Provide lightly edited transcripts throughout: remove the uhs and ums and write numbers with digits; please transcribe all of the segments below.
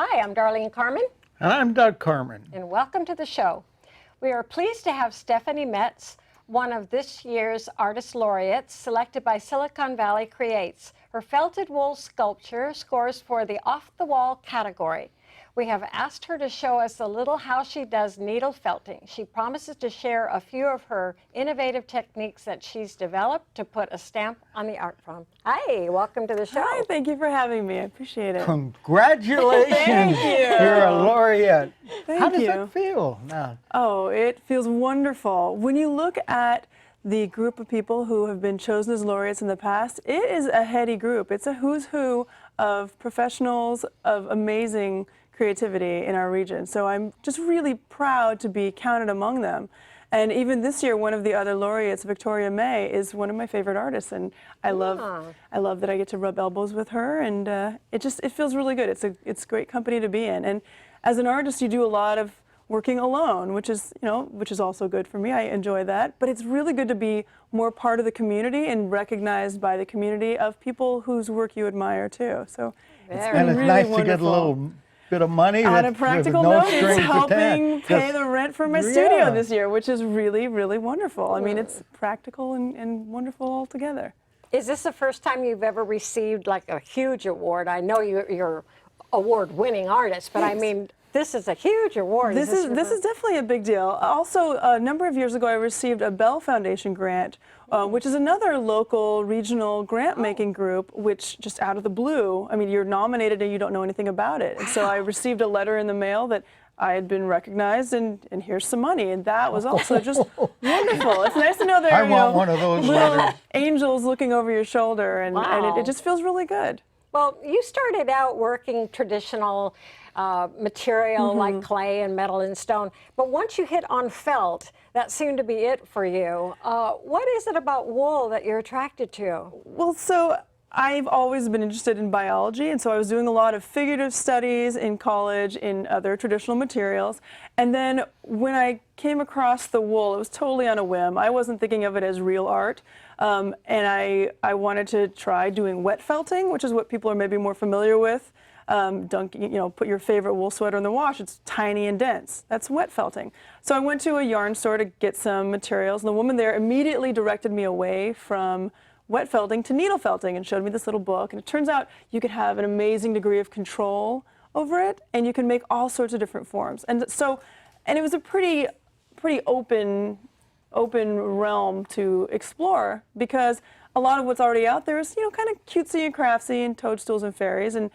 Hi, I'm Darlene Carman. And I'm Doug Carman. And welcome to the show. We are pleased to have Stephanie Metz, one of this year's Artist Laureates, selected by Silicon Valley Creates. Her felted wool sculpture scores for the off-the-wall category. We have asked her to show us a little how she does needle felting. She promises to share a few of her innovative techniques that she's developed to put a stamp on the art form. Hi, welcome to the show. Hi, thank you for having me. I appreciate it. Congratulations! Thank you. You're a laureate. Thank How does you. it feel now? Oh, it feels wonderful. When you look at the group of people who have been chosen as laureates in the past, it is a heady group. It's a who's who of professionals of amazing creativity in our region. So I'm just really proud to be counted among them. And even this year, one of the other laureates, Victoria May, is one of my favorite artists, and I love that I get to rub elbows with her, and it feels really good. It's great company to be in. And as an artist, you do a lot of working alone, which is also good for me. I enjoy that. But it's really good to be more part of the community and recognized by the community of people whose work you admire too. So it's been And it's really nice wonderful. to get a little bit of money. On a practical no note, it's strings helping attached. pay the rent for my studio this year, which is really, really wonderful. I mean, it's practical and wonderful altogether. Is this the first time you've ever received like a huge award? I know you're award-winning artist, but I mean, this is a huge award. This is definitely a big deal. Also, a number of years ago, I received a Bell Foundation grant, which is another local regional grant-making group, which just out of the blue, I mean, you're nominated and you don't know anything about it. And so I received a letter in the mail that I had been recognized, and here's some money, and that was also just wonderful. It's nice to know there want one of those little letters. angels looking over your shoulder, and it just feels really good. Well, you started out working traditional material like clay and metal and stone, but once you hit on felt, that seemed to be it for you. What is it about wool that you're attracted to? Well, so I've always been interested in biology, and so I was doing a lot of figurative studies in college in other traditional materials. And then when I came across the wool, it was totally on a whim. I wasn't thinking of it as real art. And I wanted to try doing wet felting, which is what people are maybe more familiar with. Put your favorite wool sweater in the wash. It's tiny and dense. That's wet felting. So I went to a yarn store to get some materials, and the woman there immediately directed me away from wet felting to needle felting and showed me this little book. And it turns out you could have an amazing degree of control over it, and you can make all sorts of different forms. And it was a pretty open realm to explore, because a lot of what's already out there is, kind of cutesy and craftsy and toadstools and fairies, and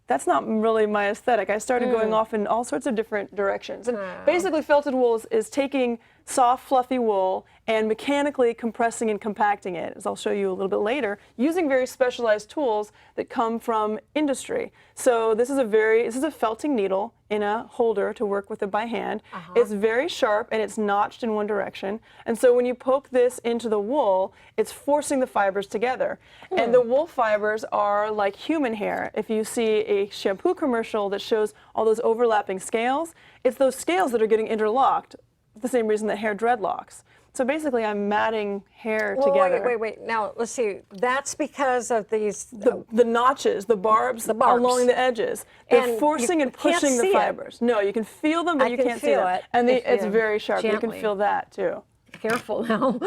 that's not really my aesthetic. I started going off in all sorts of different directions. And basically felted wool is taking soft, fluffy wool and mechanically compressing and compacting it, as I'll show you a little bit later, using very specialized tools that come from industry. So this is a felting needle in a holder to work with it by hand. It's very sharp and it's notched in one direction. And so when you poke this into the wool, it's forcing the fibers together. And the wool fibers are like human hair. If you see a shampoo commercial that shows all those overlapping scales, it's those scales that are getting interlocked, the same reason that hair dreadlocks. So basically, I'm matting hair together. Wait. Now, let's see. That's because of these... The notches, the barbs along the edges. They're forcing and pushing the fibers. No, you can feel them, but you can't see them. And it's very sharp. Gently. You can feel that, too. Careful now.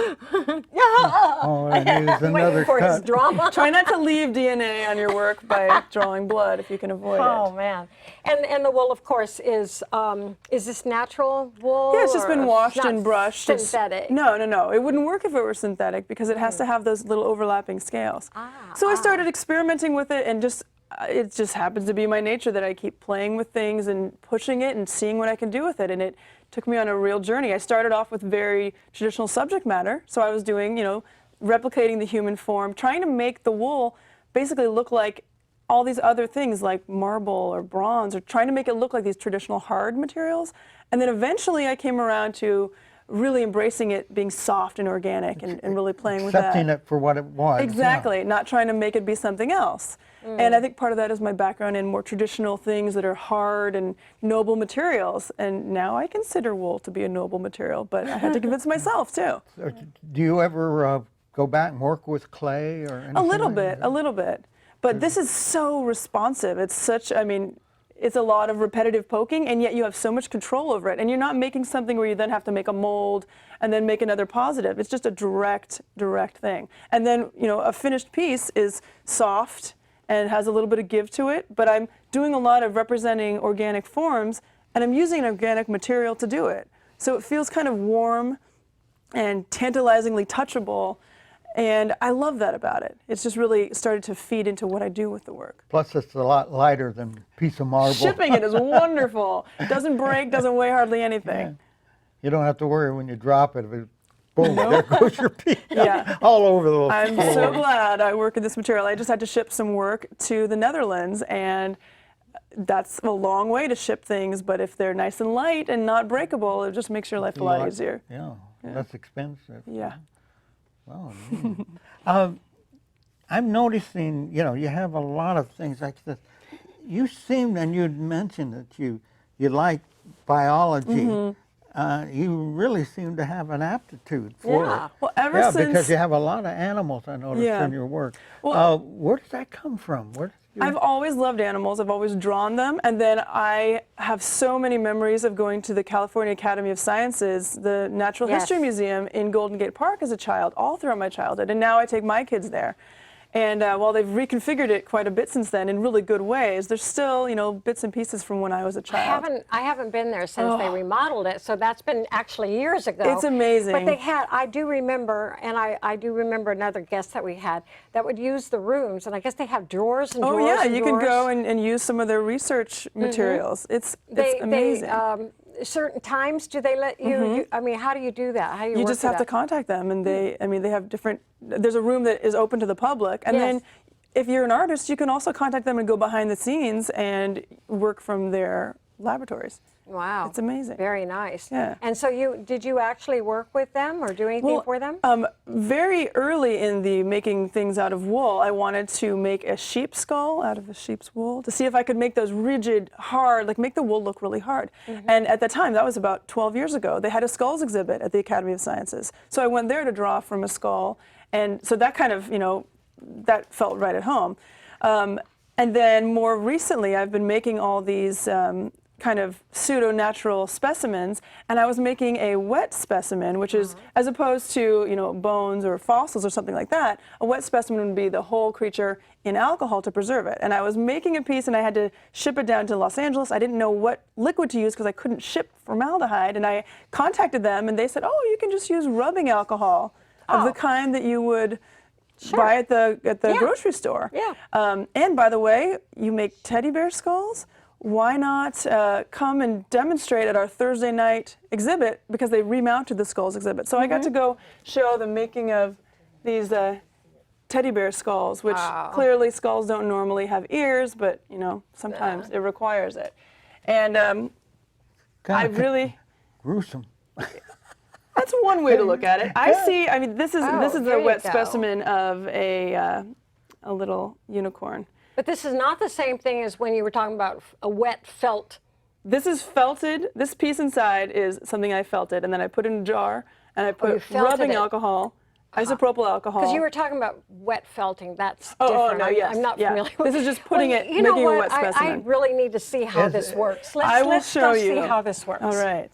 Oh, and here's another for his cut. drama. Try not to leave DNA on your work by drawing blood if you can avoid it. Oh man! And the wool, of course, is this natural wool? Yeah, it's just been washed not and brushed. Synthetic. No. It wouldn't work if it were synthetic, because it has to have those little overlapping scales. So I started experimenting with it, and it just happens to be my nature that I keep playing with things and pushing it and seeing what I can do with it. And it took me on a real journey. I started off with very traditional subject matter. So I was doing, replicating the human form, trying to make the wool basically look like all these other things like marble or bronze, or trying to make it look like these traditional hard materials. And then eventually I came around to really embracing it being soft and organic and really playing with that. Accepting it for what it was. Exactly, not trying to make it be something else. And I think part of that is my background in more traditional things that are hard and noble materials. And now I consider wool to be a noble material, but I had to convince myself too. So, do you ever go back and work with clay or anything? A little bit. But this is so responsive. It's such, it's a lot of repetitive poking, and yet you have so much control over it. And you're not making something where you then have to make a mold and then make another positive. It's just a direct thing. And then, you know, a finished piece is soft and has a little bit of give to it, but I'm doing a lot of representing organic forms, and I'm using an organic material to do it. So it feels kind of warm and tantalizingly touchable, and I love that about it. It's just really started to feed into what I do with the work. Plus, it's a lot lighter than a piece of marble. Shipping it is wonderful. Doesn't break, doesn't weigh hardly anything. Yeah. You don't have to worry when you drop it. If it boom, there goes your piece. Yeah. All over the I'm floor. so glad I work in this material. I just had to ship some work to the Netherlands, and that's a long way to ship things, but if they're nice and light and not breakable, it just makes your life a lot easier. Yeah, that's expensive. Yeah. Wow. I'm noticing, you know, you have a lot of things like this. You seem, and you'd mentioned that you like biology. You really seem to have an aptitude for it. Well, ever since because you have a lot of animals, I noticed in your work. Well, where does that come from? I've always loved animals. I've always drawn them. And then I have so many memories of going to the California Academy of Sciences, the Natural History Museum in Golden Gate Park as a child, all throughout my childhood. And now I take my kids there. And while they've reconfigured it quite a bit since then in really good ways, there's still, you know, bits and pieces from when I was a child. I haven't been there since they remodeled it, so that's been actually years ago. It's amazing. But they had, I do remember, and I do remember another guest that we had that would use the rooms, and I guess they have drawers and drawers. Oh yeah, and you drawers. can go and use some of their research materials. It's amazing. Certain times, do they let you, I mean, how do you do that? How do you You work just have to contact them, and they have different, there's a room that is open to the public, and then if you're an artist, you can also contact them and go behind the scenes and work from their laboratories. Wow. It's amazing. Very nice. Yeah. And so did you actually work with them or do anything for them? Very early in the making things out of wool, I wanted to make a sheep skull out of a sheep's wool to see if I could make those rigid, hard, like make the wool look really hard. And at the time, that was about 12 years ago, they had a skulls exhibit at the Academy of Sciences. So I went there to draw from a skull. And so that kind of, you know, that felt right at home. And then more recently, I've been making all these kind of pseudo-natural specimens, and I was making a wet specimen, which is, as opposed to, you know, bones or fossils or something like that, a wet specimen would be the whole creature in alcohol to preserve it. And I was making a piece, and I had to ship it down to Los Angeles. I didn't know what liquid to use because I couldn't ship formaldehyde, and I contacted them, and they said, oh, you can just use rubbing alcohol of the kind that you would buy at the grocery store. Yeah. And by the way, you make teddy bear skulls. Why not come and demonstrate at our Thursday night exhibit, because they remounted the skulls exhibit. So I got to go show the making of these teddy bear skulls, which clearly skulls don't normally have ears, but you know, sometimes it requires it. And I really gruesome. That's one way to look at it. I see. I mean, this is a wet go. specimen of a little unicorn. But this is not the same thing as when you were talking about a wet felt. This is felted. This piece inside is something I felted, and then I put in a jar, and I put rubbing alcohol, isopropyl alcohol. Because you were talking about wet felting. That's Oh, different. no, yes. I'm not familiar with This is just putting it, you know making a what? wet specimen. I really need to see how this works. I will let's show go you. see how this works. All right.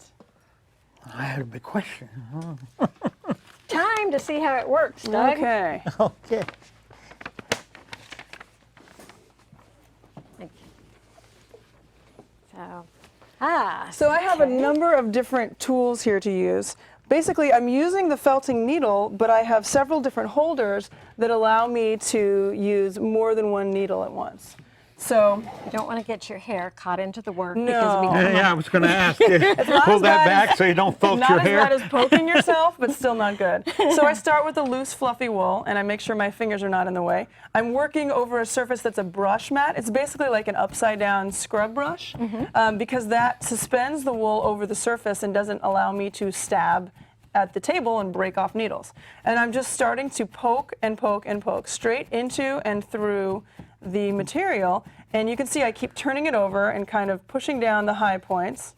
I had a big question. Time to see how it works, Doug. Okay. Okay. Thank you. So I have a number of different tools here to use. Basically, I'm using the felting needle, but I have several different holders that allow me to use more than one needle at once. So you don't want to get your hair caught into the work. No. Because we Yeah, I was going to ask you. Pull that back so you don't felt your hair. Not as bad as poking yourself, but still not good. So I start with a loose, fluffy wool, and I make sure my fingers are not in the way. I'm working over a surface that's a brush mat. It's basically like an upside-down scrub brush, because that suspends the wool over the surface and doesn't allow me to stab at the table and break off needles. And I'm just starting to poke and poke and poke straight into and through the material, and you can see I keep turning it over and kind of pushing down the high points.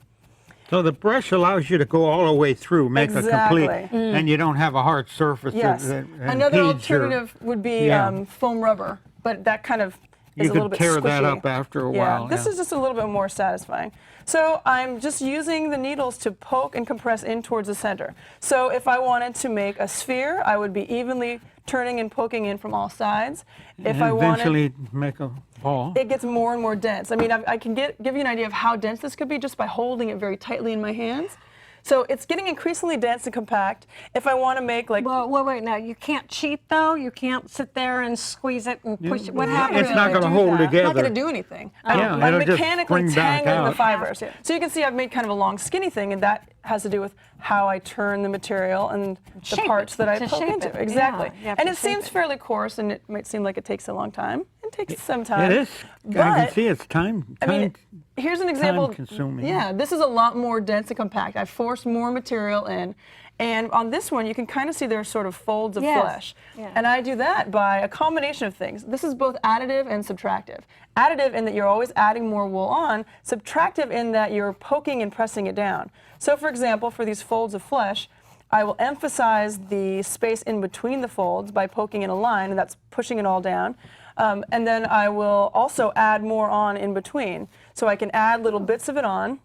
So the brush allows you to go all the way through, make a complete, Exactly. and you don't have a hard surface Yes. that Another impedes your- alternative would be foam rubber, but that kind of is a little bit squishy. You could tear that up after a while. This is just a little bit more satisfying. So I'm just using the needles to poke and compress in towards the center. So if I wanted to make a sphere, I would be evenly turning and poking in from all sides. If I eventually make a ball. It gets more and more dense. I mean, I can give you an idea of how dense this could be just by holding it very tightly in my hands. So it's getting increasingly dense and compact. If I want to make like... Well, wait, now, you can't cheat, though? You can't sit there and squeeze it and push it? What happens? It's not going to hold together. It's not going to do anything. I'm mechanically tangling the fibers. So you can see I've made kind of a long, skinny thing, and that has to do with how I turn the material and the parts that I poke into. Exactly. And it seems fairly coarse, and it might seem like it takes a long time. It takes some time. It is. I can see it's time. I mean, here's an example. Time-consuming. Yeah, this is a lot more dense and compact. I forced more material in. And on this one, you can kind of see there's sort of folds of flesh. Yeah. And I do that by a combination of things. This is both additive and subtractive. Additive in that you're always adding more wool on, subtractive in that you're poking and pressing it down. So for example, for these folds of flesh, I will emphasize the space in between the folds by poking in a line, and that's pushing it all down. And then I will also add more on in between. So I can add little bits of it on.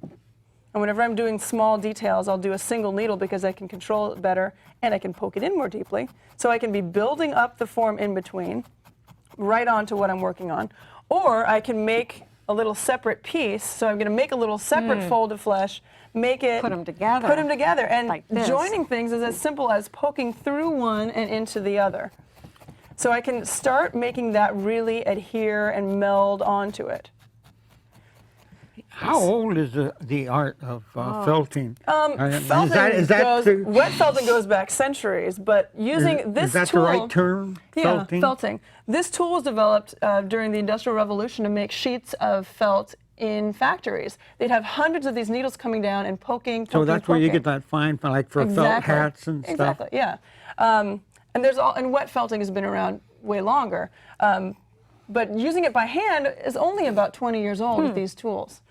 And whenever I'm doing small details, I'll do a single needle because I can control it better and I can poke it in more deeply. So I can be building up the form in between, right onto what I'm working on. Or I can make a little separate piece. So I'm going to make a little separate fold of flesh, make it... Put them together. Put them together. And like joining things is as simple as poking through one and into the other. So I can start making that really adhere and meld onto it. How old is the art of felting? Wet felting goes back centuries, but using this tool... Is that the right term, felting? Yeah, felting. This tool was developed during the Industrial Revolution to make sheets of felt in factories. They'd have hundreds of these needles coming down and poking. So that's where you get that fine, like for felt hats and stuff? Exactly, yeah. And wet felting has been around way longer. But using it by hand is only about 20 years old with these tools.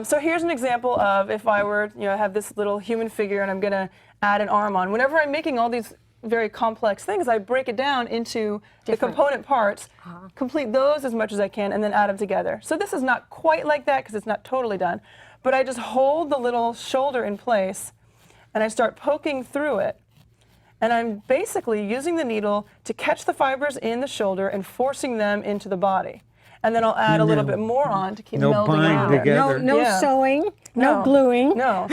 So here's an example of if I were, have this little human figure and I'm going to add an arm on. Whenever I'm making all these very complex things, I break it down into the component parts, complete those as much as I can, and then add them together. So this is not quite like that because it's not totally done. But I just hold the little shoulder in place and I start poking through it. And I'm basically using the needle to catch the fibers in the shoulder and forcing them into the body. And then I'll add a little bit more on to keep melding together. No sewing, no gluing. No.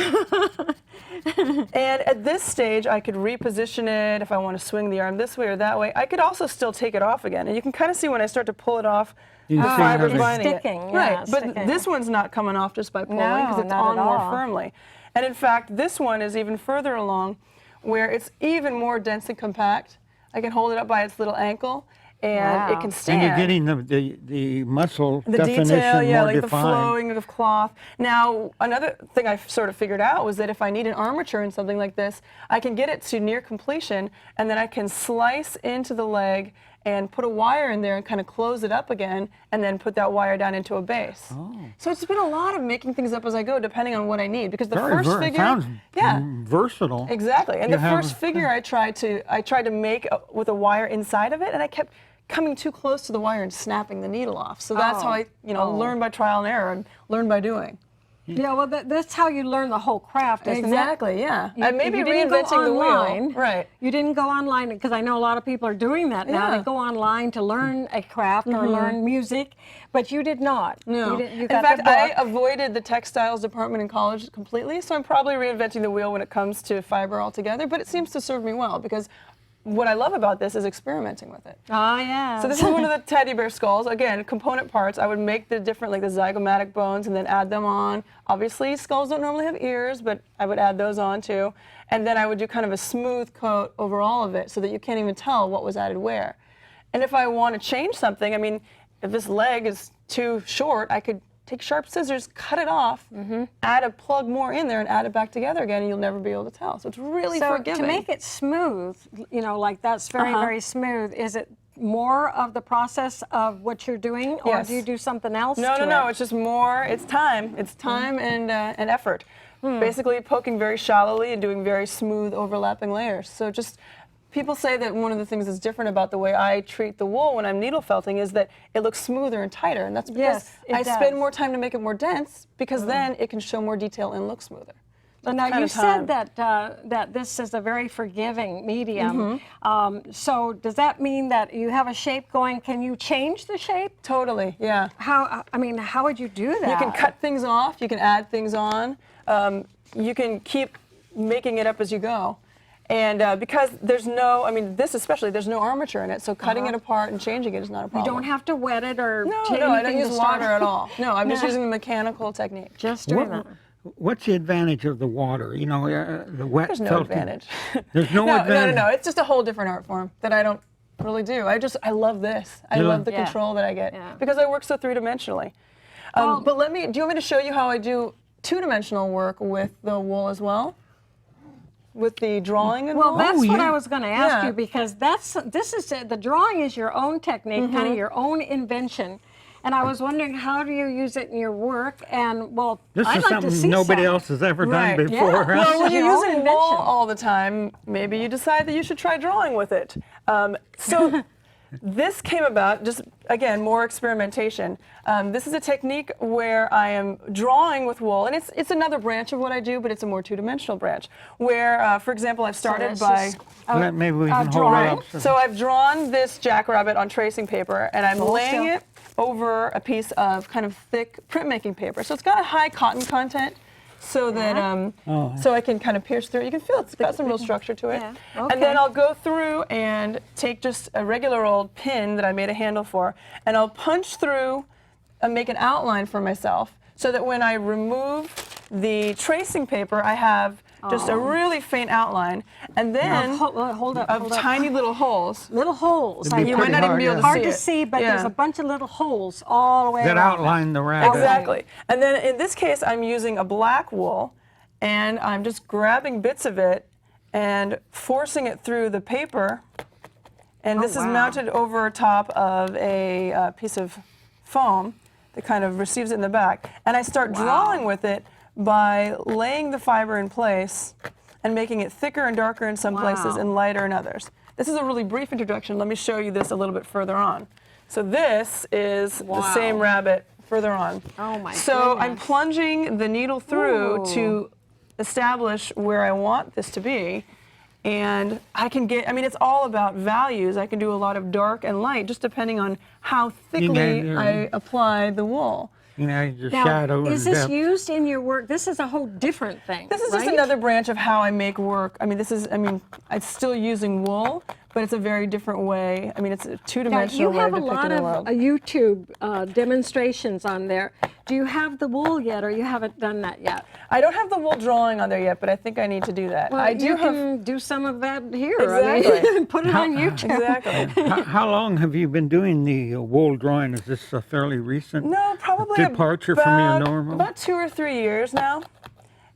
And at this stage, I could reposition it if I want to swing the arm this way or that way. I could also still take it off again. And you can kind of see when I start to pull it off, the fibers binding it. Right, but this one's not coming off just by pulling because it's on more firmly. And in fact, this one is even further along where it's even more dense and compact. I can hold it up by its little ankle. And it can stand. And you're getting the muscle definition detail, more like defined. The flowing of cloth. Now, another thing I sort of figured out was that if I need an armature in something like this, I can get it to near completion, and then I can slice into the leg and put a wire in there and kind of close it up again, and then put that wire down into a base. So it's been a lot of making things up as I go, depending on what I need. Because the first figure, sounds versatile. Exactly. And the first figure I tried to make with a wire inside of it, and I kept coming too close to the wire and snapping the needle off. So that's how I, learn by trial and error and learn by doing. Yeah, well, that's how you learn the whole craft, isn't Exactly, yeah. And maybe reinventing the wheel. Right. You didn't go online, because I know a lot of people are doing that now. They go online to learn a craft or learn music, but you did not. No. You in fact, I avoided the textiles department in college completely, so I'm probably reinventing the wheel when it comes to fiber altogether, but it seems to serve me well, because what I love about this is experimenting with it. Oh, yeah. So this is one of the teddy bear skulls. Again, component parts. I would make the different, like the zygomatic bones, and then add them on. Obviously, skulls don't normally have ears, but I would add those on too. And then I would do kind of a smooth coat over all of it so that you can't even tell what was added where. And if I want to change something, I mean, if this leg is too short, I could take sharp scissors, cut it off, add a plug more in there, and add it back together again, and you'll never be able to tell. So it's really forgiving. To make it smooth, like that's very, very smooth, is it more of the process of what you're doing, or do you do something else to it? No, it's just more, it's time. It's time and effort. Basically poking very shallowly and doing very smooth overlapping layers. So just people say that one of the things that's different about the way I treat the wool when I'm needle felting is that it looks smoother and tighter, and that's because Yes, it I does. spend more time to make it more dense, because then it can show more detail and look smoother. That's Now kind you of time. said that this is a very forgiving medium. Mm-hmm. So does that mean that you have a shape going? Can you change the shape? Totally, yeah. How? I mean, how would you do that? You can cut things off, you can add things on, you can keep making it up as you go. And because there's no, I mean, this especially, there's no armature in it, so cutting it apart and changing it is not a You problem. don't have to wet it or No, do no, I don't anything use to start water at all. No, I'm just No. using the mechanical technique. Just doing What- that. What's the advantage of the water? You know, the wet There's no felting. advantage. There's no No, advantage. no, it's just a whole different art form that I don't really do. I love this. I You love love- the Yeah. control that I get Yeah. because I work so three-dimensionally. But do you want me to show you how I do two-dimensional work with the wool as well? With the drawing and Well, wool? that's what yeah. I was going to ask Yeah. you, because the drawing is your own technique, kind of your own invention. And I was wondering, how do you use it in your work? And well, This I'd is like to something see nobody some. else has ever Right. done before. Yeah. huh? Well, when is you're your own using invention. wool all the time, maybe you decide that you should try drawing with it. So this came about, just again, more experimentation. This is a technique where I am drawing with wool, and it's another branch of what I do, but it's a more two-dimensional branch. Where, for example, I've started that's by. just- Maybe we can hold it drawing. up. So I've drawn this jackrabbit on tracing paper, and I'm laying still. it over a piece of kind of thick printmaking paper. So it's got a high cotton content, so that so I can kind of pierce through it. You can feel it's got some real structure to it. Yeah, And then okay. I'll go through and take just a regular old pin that I made a handle for, and I'll punch through and make an outline for myself, so that when I remove the tracing paper, I have just a really faint outline, and then Hold up, of hold up. tiny little holes. Little holes. It'd be You might pretty not even hard, be able yeah. to Hard see to it. see, but Yeah. there's a bunch of little holes all the way That around. outline the rabbit. Exactly. And then in this case, I'm using a black wool, and I'm just grabbing bits of it and forcing it through the paper. And this is wow. mounted over top of a piece of foam that kind of receives it in the back. And I start drawing with it by laying the fiber in place and making it thicker and darker in some places Wow. and lighter in others. This is a really brief introduction. Let me show you this a little bit further on. So this is the Wow. same rabbit further on. Oh my So I'm goodness. plunging the needle through to establish where I want this to be. And I can get, I mean, it's all about values. I can do a lot of dark and light, just depending on how thickly I apply the wool. You know, your Now, shadow is and this depth. used in your work? This is a whole different thing. This is just right? another branch of how I make work. I mean, I'm still using wool, but it's a very different way. I mean, it's a Now, two-dimensional you way have of a lot depicting the of world. YouTube demonstrations on there. Do you have the wool yet, or you haven't done that yet? I don't have the wool drawing on there yet, but I think I need to do that. Well, I do you have. can do some of that here. Exactly. I mean, put it on YouTube. Exactly. How long have you been doing the wool drawing? Is this a fairly recent No, probably departure from your normal? About 2 or 3 years now.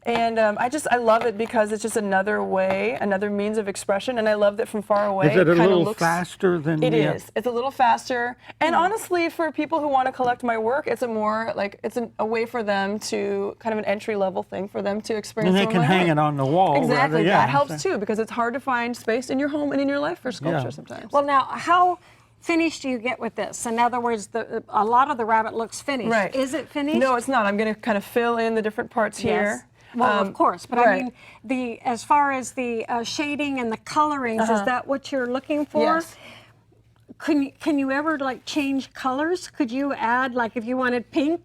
And I love it because it's just another way, another means of expression, and I love that from far away. Is it a kinda little looks, faster than It the is. It's a little faster, and honestly, for people who want to collect my work, it's a more like a way for them to kind of an entry level thing for them to experience. And they some of can my hang work. it on the wall. Exactly. rather, yeah. That helps too because it's hard to find space in your home and in your life for sculpture Yeah. sometimes. Well, now, how finished do you get with this? In other words, a lot of the rabbit looks finished. Right. Is it finished? No, it's not. I'm going to kind of fill in the different parts Yes. here. Well, of course, but I right. mean, as far as the shading and the colorings, is that what you're looking for? Yes. Can you ever like change colors? Could you add, like, if you wanted pink?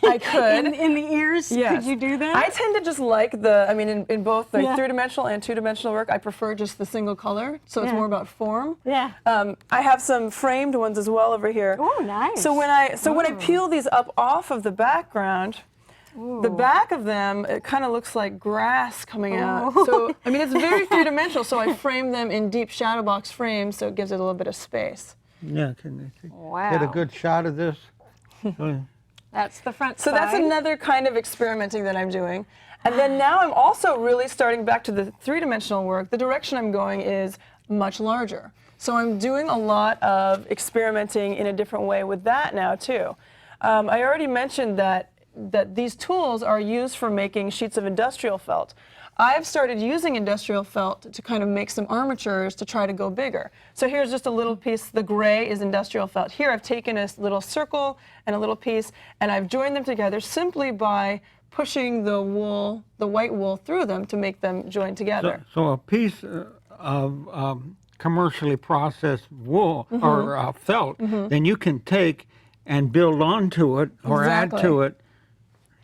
I could. in the ears. Yes. Could you do that? I tend to just like in both the Yeah. three-dimensional and two-dimensional work, I prefer just the single color, so it's Yeah. more about form. Yeah. I have some framed ones as well over here. Oh, nice. So when I peel these up off of the background, the back of them, it kind of looks like grass coming out. So, I mean, it's very three-dimensional, so I frame them in deep shadow box frames, so it gives it a little bit of space. Yeah, can they Wow. get a good shot of this? That's the front So side. that's another kind of experimenting that I'm doing. And then now I'm also really starting back to the three-dimensional work. The direction I'm going is much larger. So I'm doing a lot of experimenting in a different way with that now too. I already mentioned that these tools are used for making sheets of industrial felt. I've started using industrial felt to kind of make some armatures to try to go bigger. So here's just a little piece. The gray is industrial felt. Here I've taken a little circle and a little piece, and I've joined them together simply by pushing the wool, the white wool, through them to make them join together. So a piece of commercially processed wool or felt, then you can take and build onto it or add to it.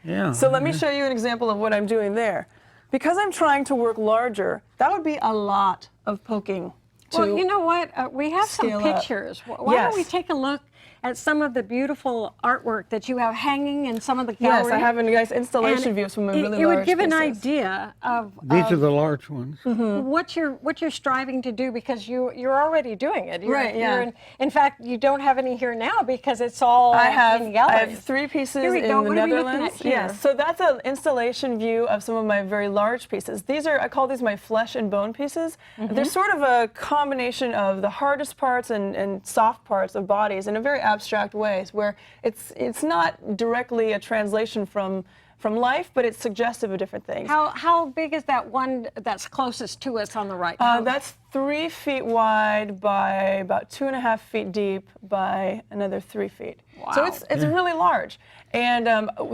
Yeah. So let me show you an example of what I'm doing there. Because I'm trying to work larger, that would be a lot of poking. Well, you know what? We have some scale up. pictures. Why don't we take a look at some of the beautiful artwork that you have hanging in some of the galleries? Yes, I have a nice installation And view of some really large It would give an pieces. idea of These are the large ones. what you're striving to do, because you're already doing it. Right, yeah. In fact, you don't have any here now because it's all I have in galleries. I have 3 pieces Here we in go. the What are we looking Netherlands. at here? Yes, so that's an installation view of some of my very large pieces. These are, I call these my flesh and bone pieces. They're sort of a combination of the hardest parts and soft parts of bodies in a very abstract ways, where it's not directly a translation from life, but it's suggestive of different things. How big is that one that's closest to us on the right? That's 3 feet wide by about 2.5 feet deep by another 3 feet. Wow. So it's really large. And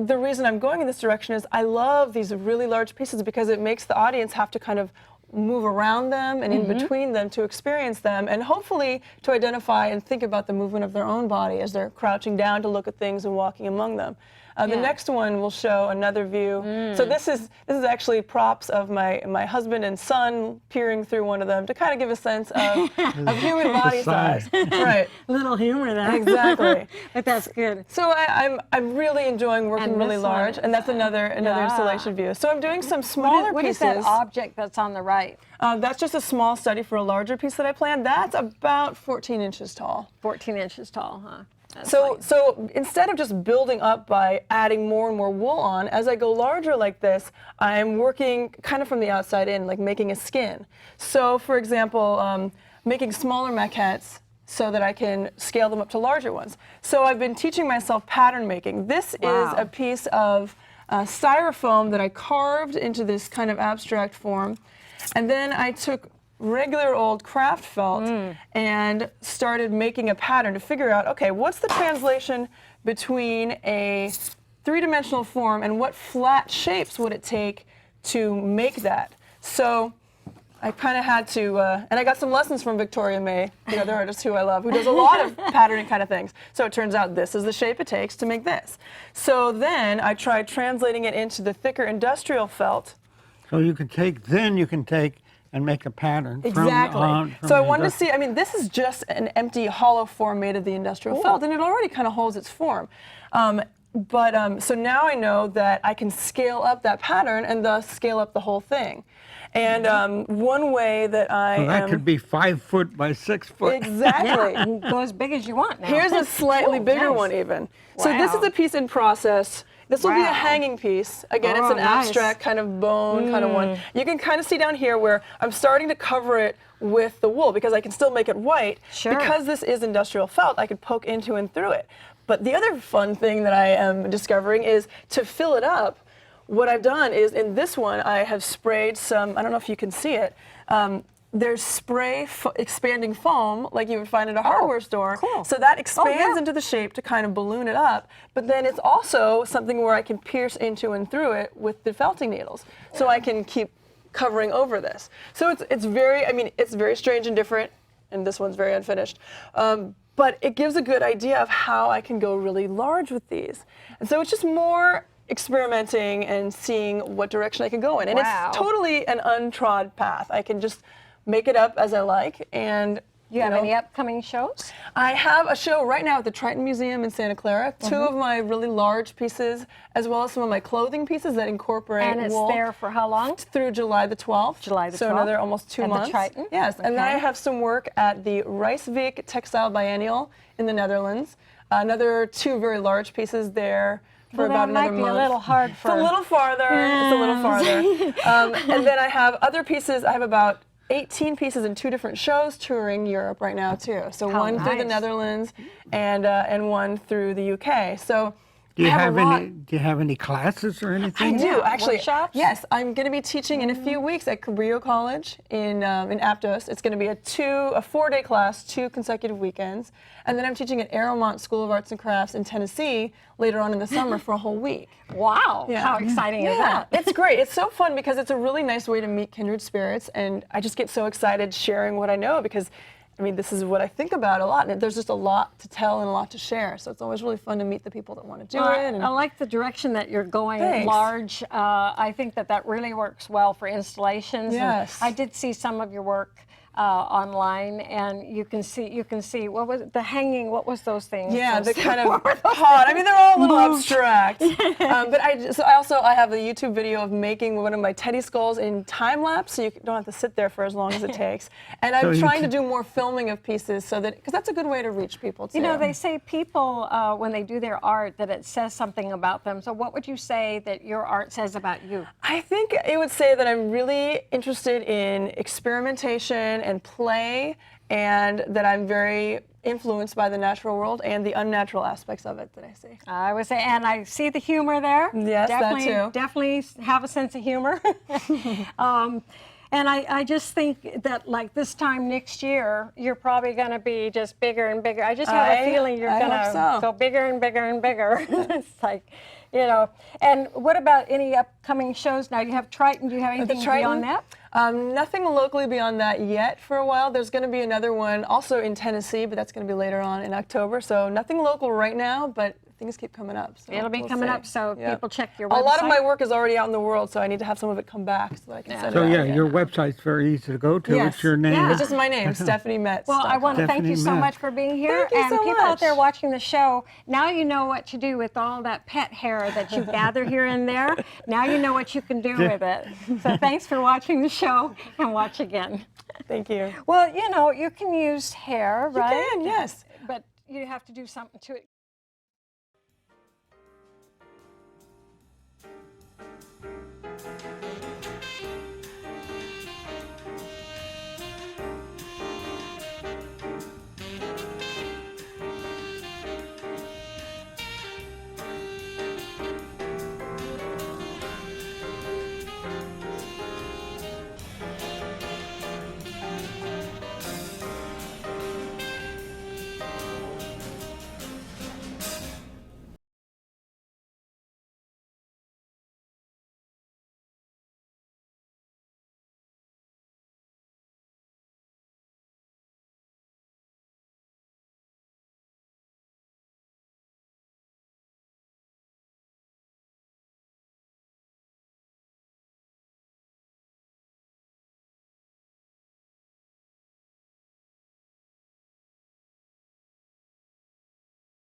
the reason I'm going in this direction is I love these really large pieces because it makes the audience have to kind of move around them and in between them to experience them, and hopefully to identify and think about the movement of their own body as they're crouching down to look at things and walking among them. The next one will show another view. So this is actually props of my husband and son peering through one of them to kind of give a sense of human body size. Right. Little humor there. Exactly. But that's good. So I'm really enjoying working And really this one large, and that's another installation view. So I'm doing some smaller What is pieces. that object that's on the right? That's just a small study for a larger piece that I planned. That's about 14 inches tall. 14 inches tall, huh? That's So instead of just building up by adding more and more wool on, as I go larger like this, I'm working kind of from the outside in, like making a skin. So for example, making smaller maquettes so that I can scale them up to larger ones. So I've been teaching myself pattern making. This is a piece of styrofoam that I carved into this kind of abstract form. And then I took regular old craft felt and started making a pattern to figure out, okay, what's the translation between a 3-dimensional form and what flat shapes would it take to make that? So I kind of had to, and I got some lessons from Victoria May, the other artist who I love, who does a lot of patterning kind of things. So it turns out this is the shape it takes to make this. So then I tried translating it into the thicker industrial felt. So you can take and make a pattern. Exactly. From So I the wanted to see, I mean, this is just an empty hollow form made of the industrial felt, and it already kind of holds its form. So now I know that I can scale up that pattern and thus scale up the whole thing. And one way that I that could be 5 foot by 6 foot. Exactly. You can go as big as you want now. Here's a slightly bigger nice. one even. So this is Wow. a piece in process. This will be a Wow. hanging piece. Again, it's Oh, an nice. abstract kind of bone kind of one. You can kind of see down here where I'm starting to cover it with the wool because I can still make it white. Sure. Because this is industrial felt, I could poke into and through it. But the other fun thing that I am discovering is to fill it up. What I've done is in this one, I have sprayed some, I don't know if you can see it, there's spray expanding foam like you would find at a hardware store. Cool. So that expands yeah. into the shape to kind of balloon it up. But then it's also something where I can pierce into and through it with the felting needles. So I can keep covering over this. So it's very, I mean, it's very strange and different. And this one's very unfinished. But it gives a good idea of how I can go really large with these. And so it's just more experimenting and seeing what direction I can go in. And Wow. it's totally an untrod path. I can just make it up as I like. And You have know, any upcoming shows? I have a show right now at the Triton Museum in Santa Clara. 2 of my really large pieces, as well as some of my clothing pieces that incorporate And it's wool. there for how long? Through July the 12th. July the So 12th. another almost 2 At the months. Triton? Yes, and then Okay. I have some work at the Rijswijk Textile Biennial in the Netherlands. Another 2 very large pieces there for Well, about that might another be month. a little hard for. It's a little farther. It's a little farther. And then I have other pieces. I have about 18 pieces in 2 different shows touring Europe right now too. So How one through the nice. Netherlands and one through the UK. So Do you I have have a lot. any? Do you have any classes or I anything? do actually. Workshops? Yes, I'm going to be teaching in a few weeks at Cabrillo College in Aptos. It's going to be a 4-day class, 2 consecutive weekends, and then I'm teaching at Aeromont School of Arts and Crafts in Tennessee later on in the summer for a whole week. Wow, Yeah. how exciting is Yeah, that? it's great. It's so fun because it's a really nice way to meet kindred spirits, and I just get so excited sharing what I know because, I mean, this is what I think about a lot, and there's just a lot to tell and a lot to share. So it's always really fun to meet the people that want to do Well, it. And I like the direction that you're going. Thanks. Large. I think that really works well for installations. Yes. And I did see some of your work online, and you can see what was it, the hanging. What was those things? yeah, Those- the kind of pod. I mean, they're all a little abstract. But I have a YouTube video of making one of my teddy skulls in time lapse, so you don't have to sit there for as long as it takes. And I'm So you trying to can- do more filming of pieces so that because that's a good way to reach people too. You know, they say people when they do their art that it says something about them. So what would you say that your art says about you? I think it would say that I'm really interested in experimentation and play, and that I'm very influenced by the natural world and the unnatural aspects of it that I see. I would say, and I see the humor there. Yes, that definitely, too. Definitely have a sense of humor. And I just think that like this time next year, you're probably going to be just bigger and bigger. I just have a feeling you're I going hope to so. go bigger and bigger and bigger. It's like, you know. And what about any upcoming shows now? You have Triton. Do you have anything beyond that? Nothing locally beyond that yet for a while. There's going to be another one also in Tennessee, but that's going to be later on in October. So nothing local right now, but things keep coming up. So It'll be we'll coming see. up, so Yeah. people check your website. A lot of my work is already out in the world, so I need to have some of it come back so that I can send So it out. yeah, your website's very easy to go to. Yes. It's your name. Yeah. It's just my name, Stephanie Metz. Well, I want to thank you Stephanie so Metz. much for being here. Thank you and so people out much. there watching the show, now you know what to do with all that pet hair that you gather here and there. Now you know what you can do with it. So thanks for watching the show, and watch again. Thank you. Well, you know, you can use hair, right? You can, yes. But you have to do something to it.